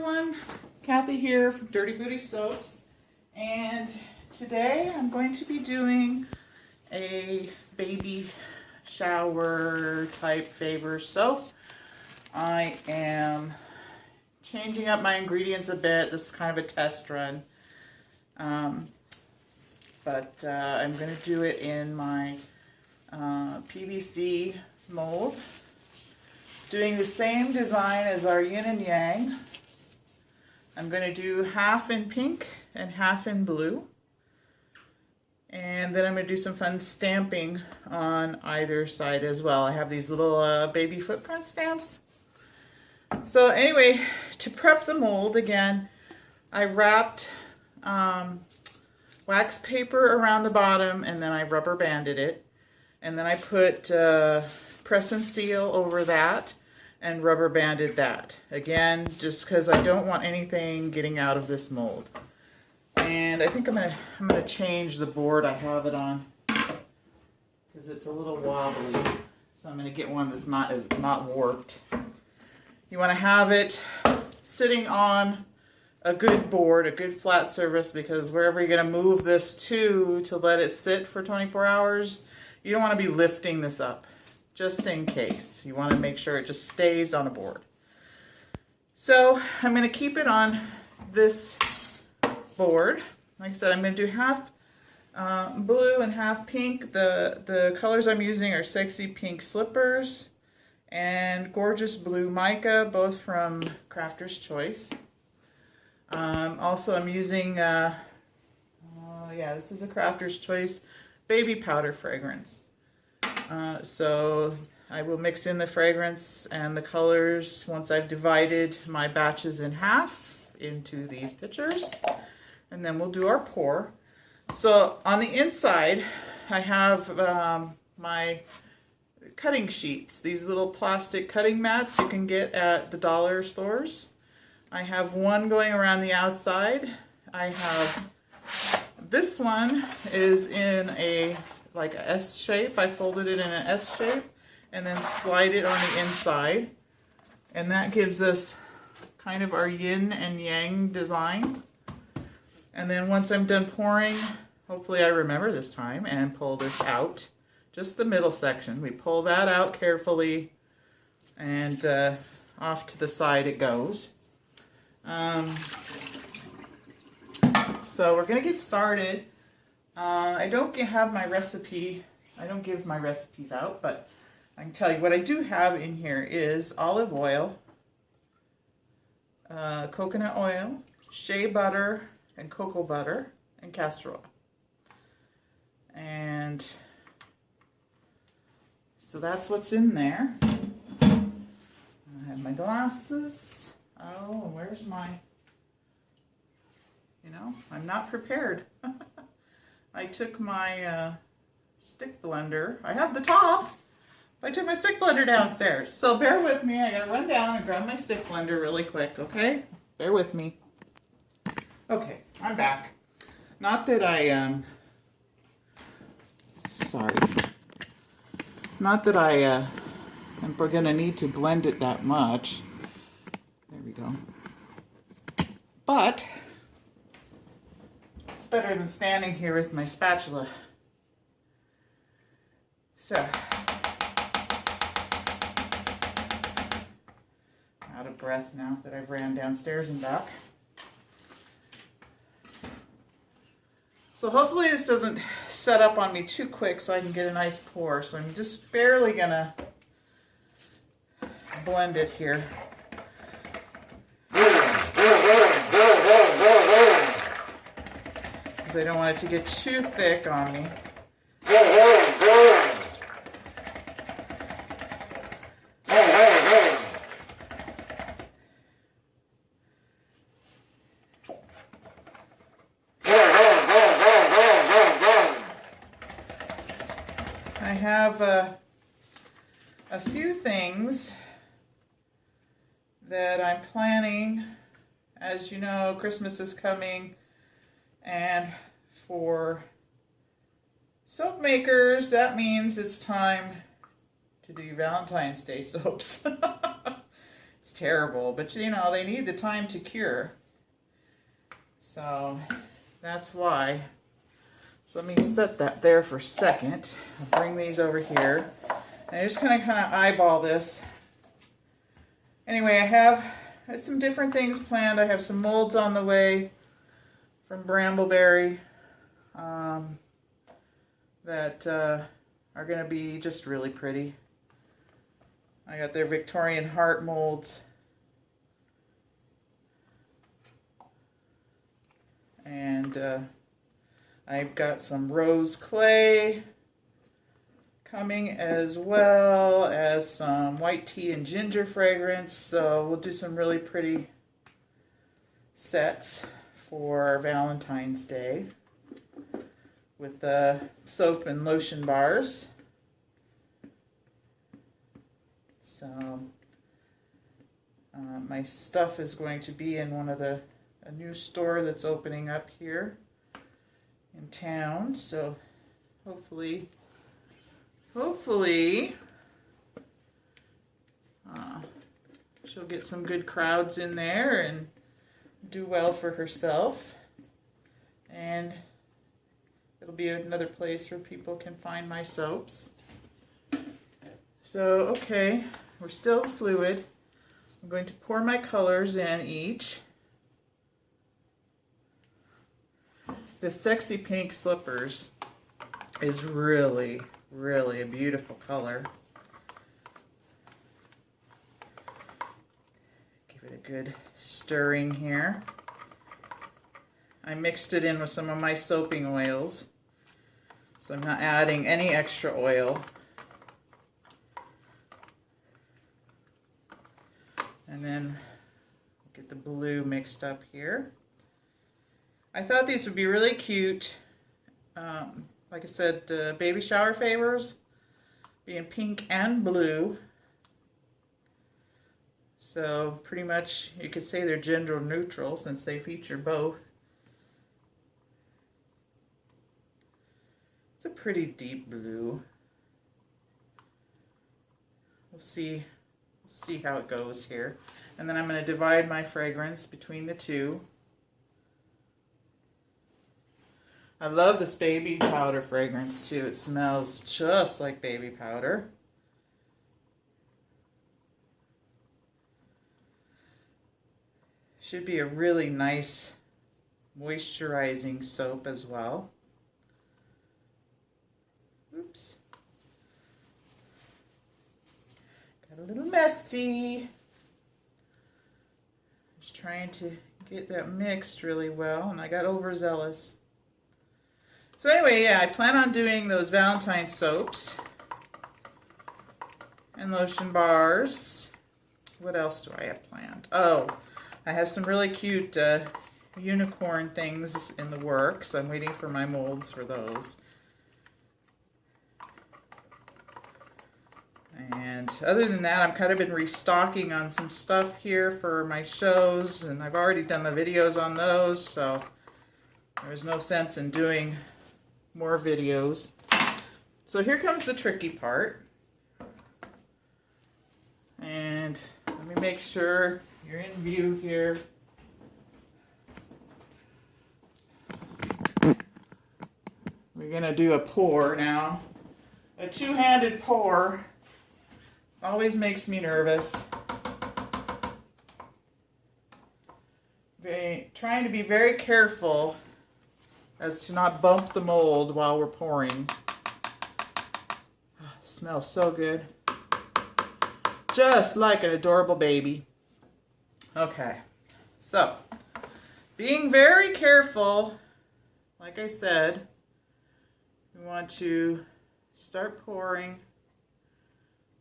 everyone, Kathy here from Dirty Booty Soaps, and today I'm going to be doing a baby shower type favor soap. I am changing up my ingredients a bit. This is kind of a test run, but I'm going to do it in my PVC mold, doing the same design as our yin and yang. I'm going to do half in pink and half in blue, and then I'm going to do some fun stamping on either side as well. I have these little baby footprint stamps. So anyway, to prep the mold, again, I wrapped wax paper around the bottom, and then I rubber banded it, and then I put press and seal over that and rubber banded that. Again, just because I don't want anything getting out of this mold. And I think I'm gonna change the board I have it on because it's a little wobbly. So I'm gonna get one that's not warped. You want to have it sitting on a good board, a good flat surface, because wherever you're gonna move this to let it sit for 24 hours, you don't want to be lifting this up. Just in case. You want to make sure it just stays on a board. So I'm going to keep it on this board. Like I said, I'm going to do half blue and half pink. The colors I'm using are Sexy Pink Slippers and Gorgeous Blue Mica, both from Crafter's Choice. Also, I'm using, this is a Crafter's Choice baby powder fragrance. So I will mix in the fragrance and the colors once I've divided my batches in half into these pitchers, and then we'll do our pour. So on the inside I have my cutting sheets, these little plastic cutting mats you can get at the dollar stores. I have one going around the outside. I have this one is in a S shape. I folded it in an S shape and then slide it on the inside, and that gives us kind of our yin and yang design. And then once I'm done pouring, hopefully I remember this time and pull this out, just the middle section. We pull that out carefully, and off to the side it goes. So we're gonna get started. I don't have my recipe. I don't give my recipes out, but I can tell you what I do have in here is olive oil, coconut oil, shea butter, and cocoa butter, and castor oil. And so that's what's in there. I have my glasses. Oh, where's my, I'm not prepared. I took my stick blender. I have the top. I took my stick blender downstairs. So bear with me. I gotta run down and grab my stick blender really quick, okay? Bear with me. Okay, I'm back. Not that I, sorry. Not that I am gonna need to blend it that much. There we go. But better than standing here with my spatula. So, out of breath now that I've ran downstairs and back. So hopefully this doesn't set up on me too quick so I can get a nice pour. So I'm just barely gonna blend it here. I don't want it to get too thick on me. I have a few things that I'm planning. As you know, Christmas is coming. And for soap makers, that means it's time to do Valentine's Day soaps. It's terrible, but you know, they need the time to cure. So that's why. So let me set that there for a second. I'll bring these over here. And I just kind of eyeball this. Anyway, I have some different things planned. I have some molds on the way from Brambleberry that are going to be just really pretty. I got their Victorian heart molds. And I've got some rose clay coming, as well as some white tea and ginger fragrance. So we'll do some really pretty sets for Valentine's Day with the soap and lotion bars. So my stuff is going to be in a new store that's opening up here in town. So hopefully she'll get some good crowds in there and do well for herself. And it'll be another place where people can find my soaps. So, okay, we're still fluid. I'm going to pour my colors in each. The Sexy Pink Slippers is really, really a beautiful color. Give it a good stirring here. I mixed it in with some of my soaping oils, so I'm not adding any extra oil. And then get the blue mixed up here. I thought these would be really cute. Like I said, baby shower favors, being pink and blue. So pretty much you could say they're gender neutral since they feature both. It's a pretty deep blue. We'll see how it goes here. And then I'm going to divide my fragrance between the two. I love this baby powder fragrance too. It smells just like baby powder. Should be a really nice moisturizing soap as well. Oops. Got a little messy. Just trying to get that mixed really well, and I got overzealous. So anyway, yeah, I plan on doing those Valentine soaps and lotion bars. What else do I have planned? Oh, I have some really cute unicorn things in the works. I'm waiting for my molds for those. And other than that, I've kind of been restocking on some stuff here for my shows, and I've already done the videos on those, so there's no sense in doing more videos. So here comes the tricky part. And let me make sure you're in view here. We're going to do a pour now. A two-handed pour always makes me nervous. Trying to be very careful as to not bump the mold while we're pouring. Oh, smells so good. Just like an adorable baby. Okay, so being very careful, like I said, we want to start pouring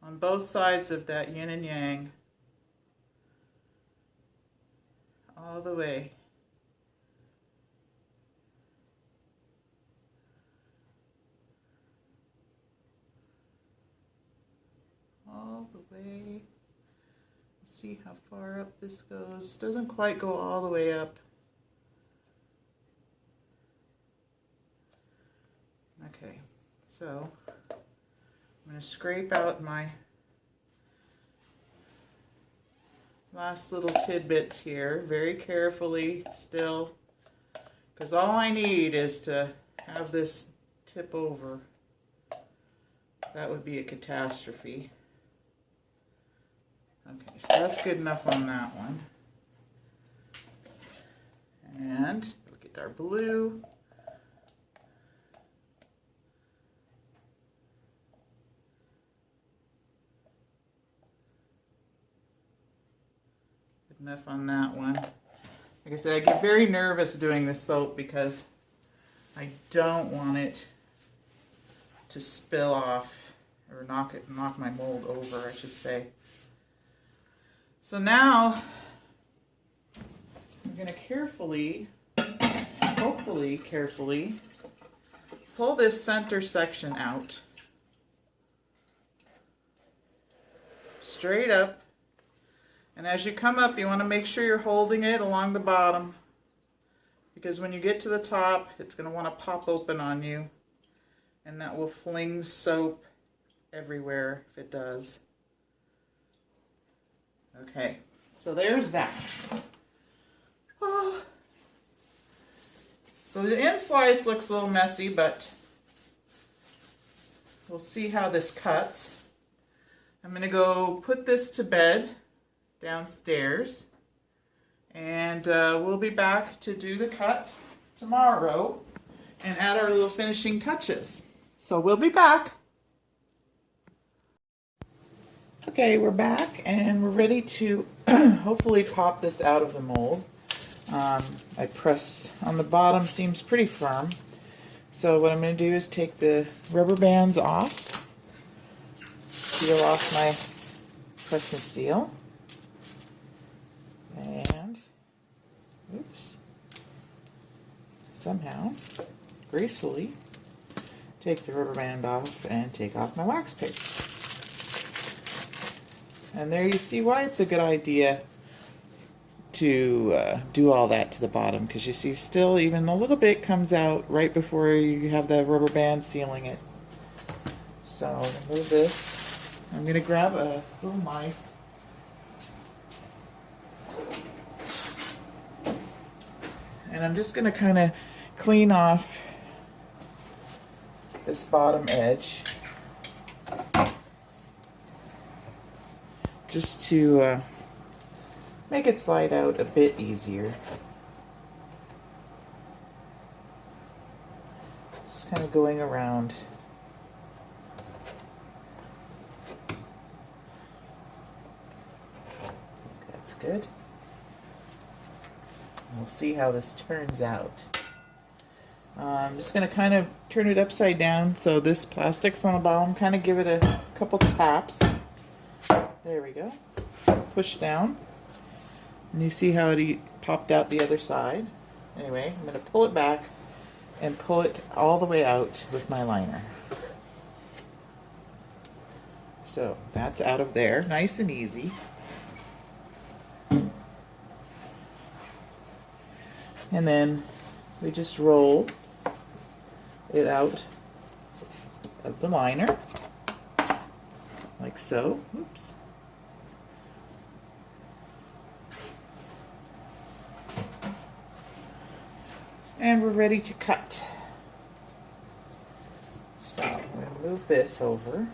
on both sides of that yin and yang, all the way. All the way. See how far up this goes. Doesn't quite go all the way up. Okay, so I'm going to scrape out my last little tidbits here very carefully still, because all I need is to have this tip over. That would be a catastrophe. Okay, so that's good enough on that one. And look at our blue. Good enough on that one. Like I said, I get very nervous doing this soap because I don't want it to spill off or knock my mold over, I should say. So now I'm going to carefully, hopefully carefully, pull this center section out straight up. And as you come up, you want to make sure you're holding it along the bottom, because when you get to the top, it's going to want to pop open on you, and that will fling soap everywhere if it does. Okay, so there's that. Oh. So the end slice looks a little messy, but we'll see how this cuts. I'm going to go put this to bed downstairs, and we'll be back to do the cut tomorrow and add our little finishing touches. So we'll be back. Okay, we're back and we're ready to hopefully pop this out of the mold. I pressed on the bottom, seems pretty firm. So what I'm going to do is take the rubber bands off, peel off my press and seal, and oops, somehow gracefully take the rubber band off and take off my wax paper. And there you see why it's a good idea to do all that to the bottom, because you see still even a little bit comes out right before you have the rubber band sealing it. So I'm going to move this. I'm going to grab a little knife and I'm just going to kind of clean off this bottom edge, just to make it slide out a bit easier. Just kind of going around. That's good. We'll see how this turns out. I'm just going to kind of turn it upside down so this plastic's on the bottom, kind of give it a couple taps. There we go. Push down. And you see how it popped out the other side. Anyway, I'm going to pull it back and pull it all the way out with my liner. So that's out of there, nice and easy. And then we just roll it out of the liner, like so. Oops. And we're ready to cut. So I'm going to move this over.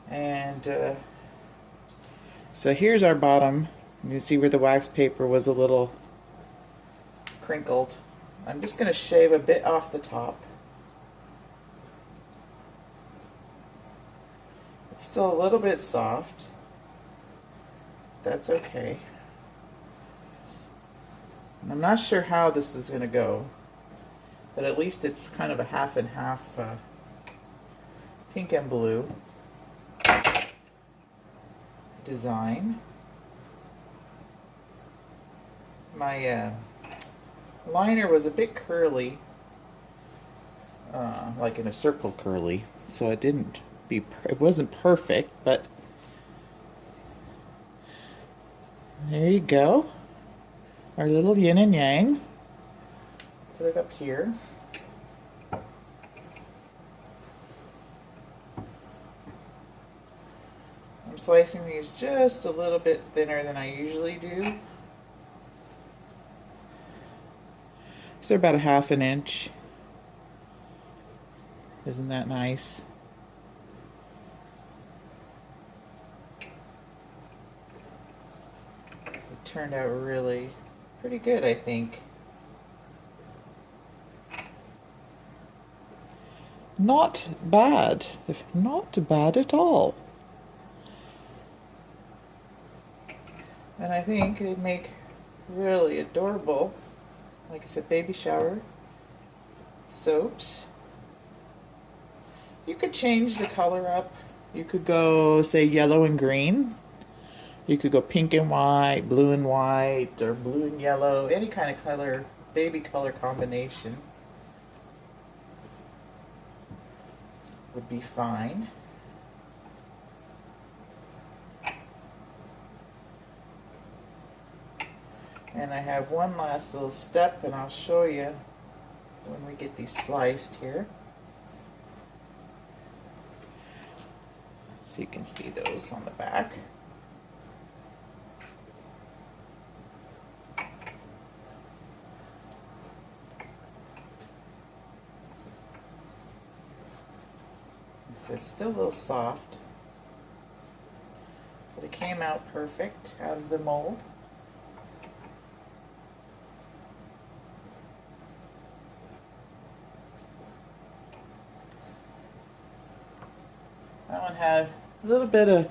And so here's our bottom. You can see where the wax paper was a little crinkled. I'm just going to shave a bit off the top. It's still a little bit soft. That's okay. I'm not sure how this is going to go, but at least it's kind of a half and half pink and blue design. My liner was a bit curly, like in a circle curly, so it wasn't perfect, but there you go. Our little yin and yang. Put it up here. slicing these just a little bit thinner than I usually do. So they're about a 1/2 inch. Isn't that nice? It turned out really pretty good, I think. Not bad, not bad at all. And I think they make really adorable, like I said, baby shower soaps. You could change the color up. You could go, say, yellow and green. You could go pink and white, blue and white, or blue and yellow, any kind of color, baby color combination would be fine. And I have one last little step, and I'll show you when we get these sliced here. So you can see those on the back. So it's still a little soft, but it came out perfect out of the mold. That one had a little bit of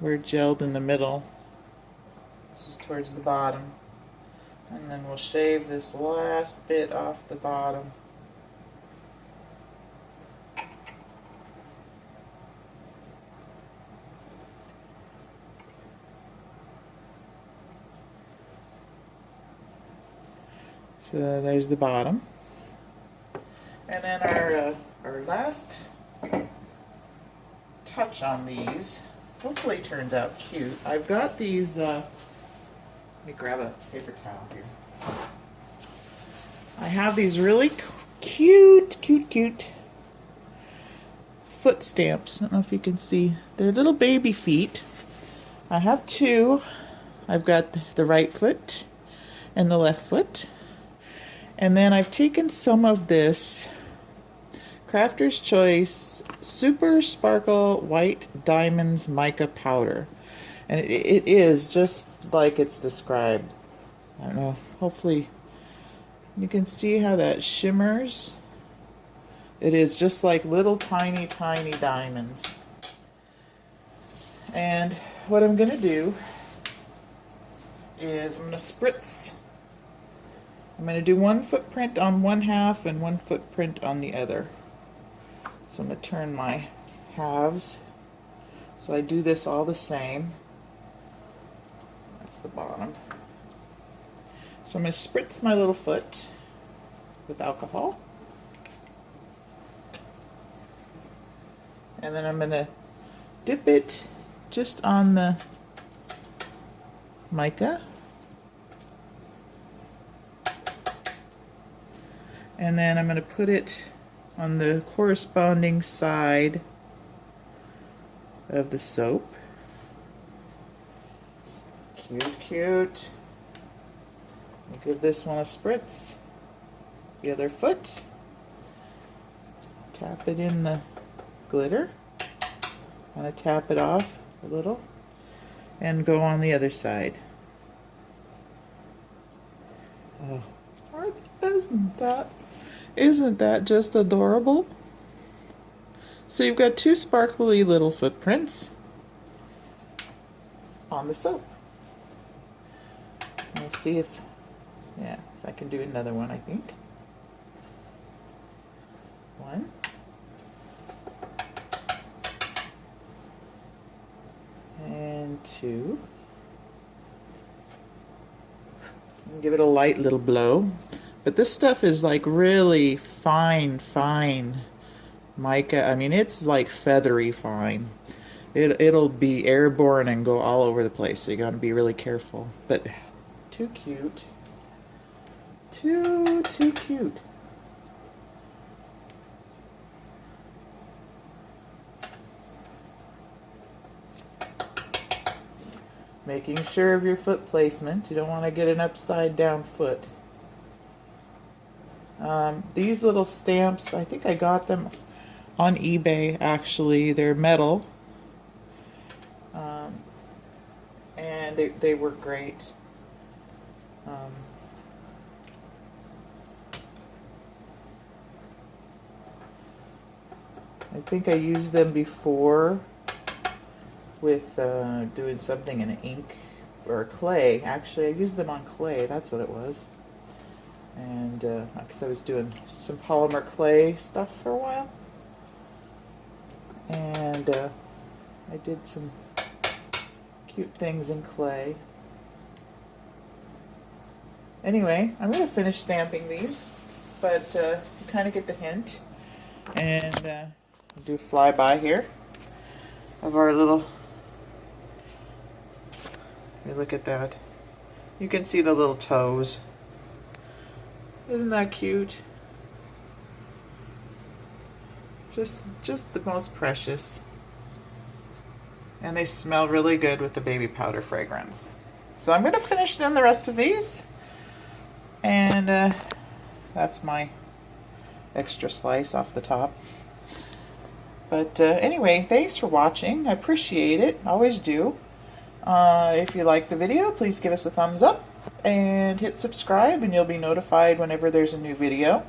where it gelled in the middle. This is towards the bottom. And then we'll shave this last bit off the bottom. So there's the bottom. And then our last touch on these hopefully turns out cute. I've got these, let me grab a paper towel here. I have these really cute foot stamps. I don't know if you can see. They're little baby feet. I have two. I've got the right foot and the left foot. And then I've taken some of this Crafter's Choice Super Sparkle White Diamonds Mica Powder. And it is just like it's described. I don't know, hopefully you can see how that shimmers. It is just like little tiny diamonds. And what I'm going to do is I'm going to spritz. I'm going to do one footprint on one half and one footprint on the other. So I'm going to turn my halves. So I do this all the same. That's the bottom. So I'm going to spritz my little foot with alcohol. And then I'm going to dip it just on the mica. And then I'm going to put it on the corresponding side of the soap. Cute. I'll give this one a spritz. The other foot. Tap it in the glitter. I'm going to tap it off a little and go on the other side. Oh, isn't that just adorable? So you've got two sparkly little footprints on the soap. We'll see if, yeah, so I can do another one, I think. One. And two. And give it a light little blow. But this stuff is like really fine mica. I mean, it's like feathery fine. It'll be airborne and go all over the place, so you got to be really careful. But too cute. Too cute. Making sure of your foot placement. You don't want to get an upside down foot. These little stamps, I think I got them on eBay actually. They're metal. And they work great. I think I used them before with doing something in ink or clay. Actually, I used them on clay. That's what it was. And because I was doing some polymer clay stuff for a while. And I did some cute things in clay. Anyway, I'm going to finish stamping these, but you kind of get the hint. And I'll do a flyby here of our little, look at that. You can see the little toes. Isn't that cute? Just the most precious. And they smell really good with the baby powder fragrance. So I'm going to finish then the rest of these. And that's my extra slice off the top. But anyway, thanks for watching. I appreciate it. Always do. If you like the video, please give us a thumbs up and hit subscribe, and you'll be notified whenever there's a new video.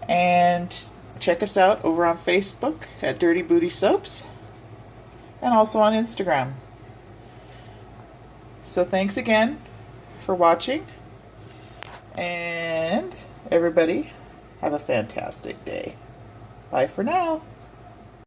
And check us out over on Facebook at Dirty Booty Soaps, and also on Instagram. So thanks again for watching, and everybody have a fantastic day. Bye for now.